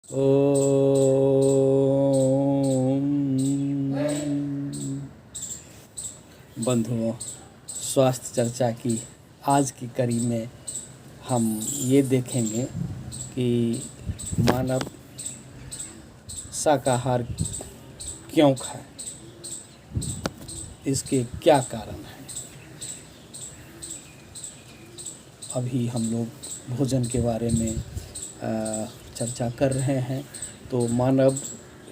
ओम। बंधुओं, स्वास्थ्य चर्चा की आज की कड़ी में हम ये देखेंगे कि मानव शाकाहार क्यों खाए, इसके क्या कारण हैं। अभी हम लोग भोजन के बारे में चर्चा कर रहे हैं, तो मानव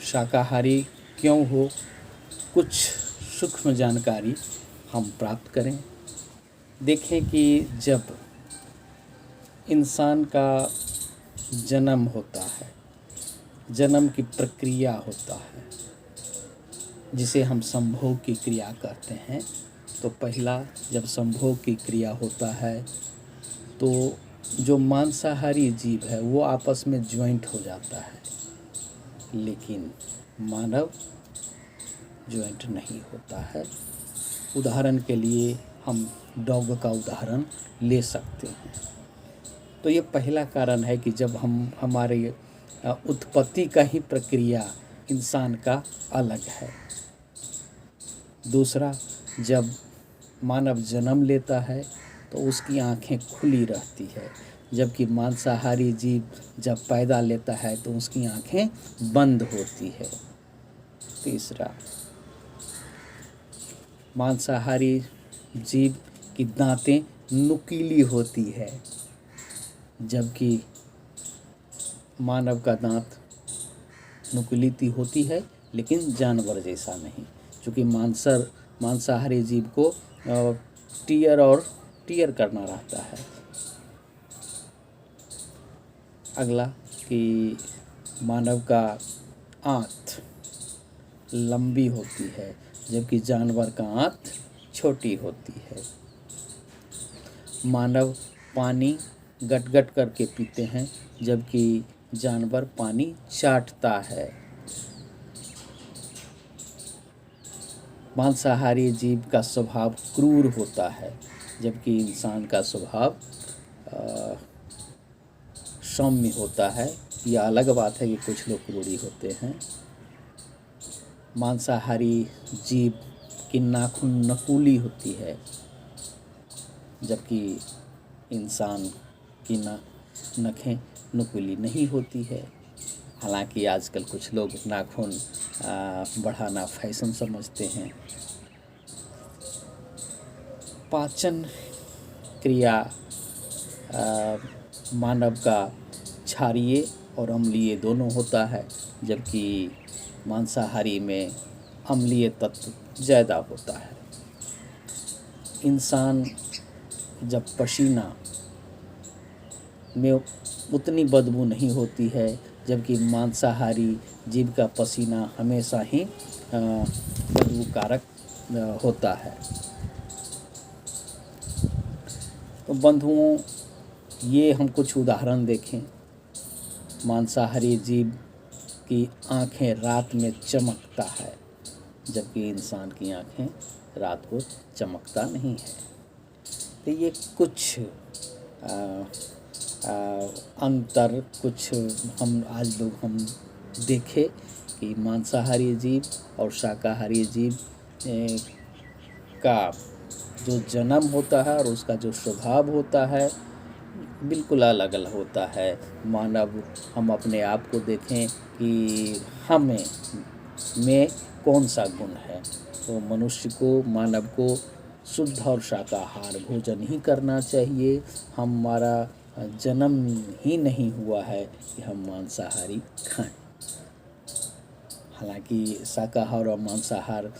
शाकाहारी क्यों हो, कुछ सूक्ष्म जानकारी हम प्राप्त करें। देखें कि जब इंसान का जन्म होता है, जन्म की प्रक्रिया होता है जिसे हम संभोग की क्रिया कहते हैं, तो पहला जब संभोग की क्रिया होता है तो जो मांसाहारी जीव है वो आपस में ज्वाइंट हो जाता है, लेकिन मानव ज्वाइंट नहीं होता है। उदाहरण के लिए हम डॉग का उदाहरण ले सकते हैं। तो ये पहला कारण है कि जब हमारे उत्पत्ति का ही प्रक्रिया इंसान का अलग है। दूसरा, जब मानव जन्म लेता है तो उसकी आँखें खुली रहती है, जबकि मांसाहारी जीव जब पैदा लेता है तो उसकी आँखें बंद होती है। तीसरा, मांसाहारी जीव की दांतें नुकीली होती है, जबकि मानव का दांत नुकीली होती है लेकिन जानवर जैसा नहीं, क्योंकि मांसाहारी जीव को टीयर करना रहता है। अगला कि मानव का आंत लंबी होती है, जबकि जानवर का आंत छोटी होती है। मानव पानी गट-गट करके पीते हैं, जबकि जानवर पानी चाटता है। मांसाहारी जीव का स्वभाव क्रूर होता है, जबकि इंसान का स्वभाव सौम्य होता है। यह अलग बात है कि कुछ लोग क्रूरी होते हैं। मांसाहारी जीव की नाखून नकुली होती है, जबकि इंसान की नखें नुकीली नहीं होती है। हालांकि आजकल कुछ लोग नाखून बढ़ाना फैशन समझते हैं। पाचन क्रिया मानव का क्षारीय और अम्लीय दोनों होता है, जबकि मांसाहारी में अम्लीय तत्व ज़्यादा होता है। इंसान जब पसीना में उतनी बदबू नहीं होती है, जबकि मांसाहारी जीव का पसीना हमेशा ही बदबू कारक होता है। तो बंधुओं, ये हम कुछ उदाहरण देखें। मांसाहारी जीव की आँखें रात में चमकता है, जबकि इंसान की आँखें रात को चमकता नहीं है। तो ये कुछ अंतर कुछ हम देखें कि मांसाहारी जीव और शाकाहारी जीव का जो जन्म होता है और उसका जो स्वभाव होता है बिल्कुल अलग अलग होता है। हम अपने आप को देखें कि में कौन सा गुण है, तो मनुष्य को, मानव को शुद्ध और शाकाहार भोजन ही करना चाहिए। हमारा जन्म ही नहीं हुआ है कि हम मांसाहारी खाएं। हालांकि शाकाहार और मांसाहार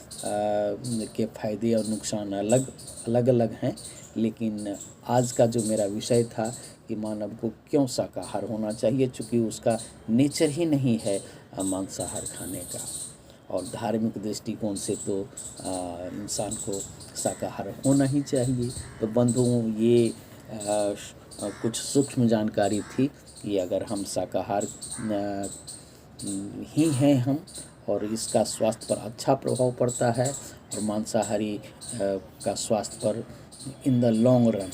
के फायदे और नुकसान अलग अलग हैं, लेकिन आज का जो मेरा विषय था कि मानव को क्यों शाकाहार होना चाहिए, चूँकि उसका नेचर ही नहीं है मांसाहार खाने का। और धार्मिक दृष्टिकोण से तो इंसान को शाकाहार होना ही चाहिए। तो बंधुओं, ये कुछ सूक्ष्म जानकारी थी कि अगर हम शाकाहार ही हैं हम, और इसका स्वास्थ्य पर अच्छा प्रभाव पड़ता है, और मांसाहारी का स्वास्थ्य पर इन द लॉन्ग रन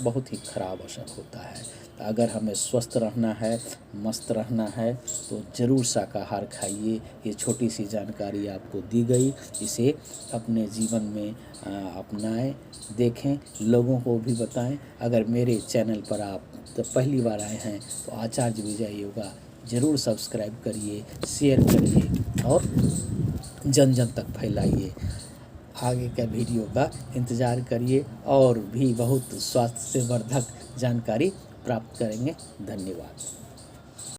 बहुत ही ख़राब असर होता है। तो अगर हमें स्वस्थ रहना है, मस्त रहना है, तो ज़रूर शाकाहार खाइए। ये छोटी सी जानकारी आपको दी गई, इसे अपने जीवन में अपनाएं, देखें, लोगों को भी बताएं। अगर मेरे चैनल पर आप तो पहली बार आए हैं तो आचार्य विजय योगा ज़रूर सब्सक्राइब करिए, शेयर करिए और जन जन तक फैलाइए। आगे का वीडियो का इंतज़ार करिए और भी बहुत स्वास्थ्य से वर्धक जानकारी प्राप्त करेंगे। धन्यवाद।